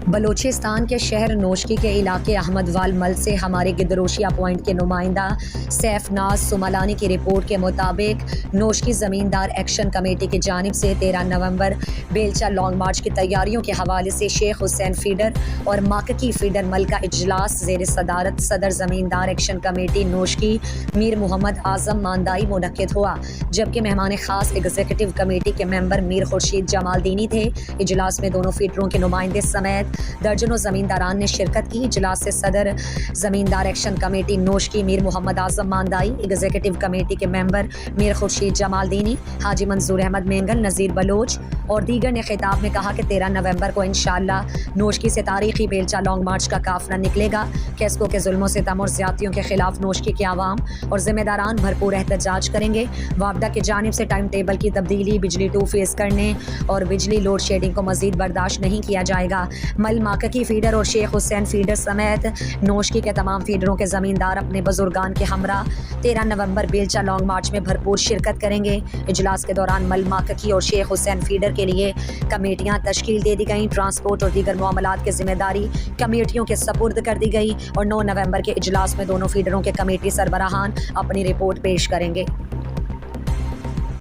بلوچستان کے شہر نوشکی کے علاقے احمد وال مل سے ہمارے گدروشیا پوائنٹ کے نمائندہ سیف ناز سملانی کی رپورٹ کے مطابق نوشکی زمیندار ایکشن کمیٹی کی جانب سے 13 نومبر بیلچہ لانگ مارچ کی تیاریوں کے حوالے سے شیخ حسین فیڈر اور ماککی فیڈر مل کا اجلاس زیر صدارت صدر زمیندار ایکشن کمیٹی نوشکی میر محمد اعظم ماندائی منعقد ہوا، جبکہ مہمان خاص ایگزیکٹو کمیٹی کے ممبر میر خورشید جمال دینی تھے۔ اجلاس میں دونوں فیڈروں کے نمائندے سمیت درجنوں زمینداران نے شرکت کی۔ اجلاس سے صدر زمیندار ایکشن کمیٹی نوشکی میر محمد اعظم ماندائی، ایگزیکٹو کمیٹی کے ممبر میر خورشید جمال دینی، حاجی منظور احمد مینگل، نذیر بلوچ اور دیگر نے خطاب میں کہا کہ 13 نومبر کو انشاءاللہ نوشکی سے تاریخی بیلچہ لانگ مارچ کا قافلہ نکلے گا۔ کیسکو کے ظلم و ستم اور زیادتیوں کے خلاف نوشکی کے عوام اور ذمہ داران بھرپور احتجاج کریں گے۔ وابڈا کی جانب سے ٹائم ٹیبل کی تبدیلی، بجلی 2 فیز کرنے اور بجلی لوڈ شیڈنگ کو مزید برداشت نہیں کیا جائے گا۔ مل ماککی فیڈر اور شیخ حسین فیڈر سمیت نوشکی کے تمام فیڈروں کے زمیندار اپنے بزرگان کے ہمراہ 13 نومبر بیلچہ لانگ مارچ میں بھرپور شرکت کریں گے۔ اجلاس کے دوران مل ماککی اور شیخ حسین فیڈر کے لیے کمیٹیاں تشکیل دے دی گئیں۔ ٹرانسپورٹ اور دیگر معاملات کی ذمہ داری کمیٹیوں کے سپرد کر دی گئی اور 9 نومبر کے اجلاس میں دونوں فیڈروں کے کمیٹی سربراہان اپنی رپورٹ پیش کریں گے۔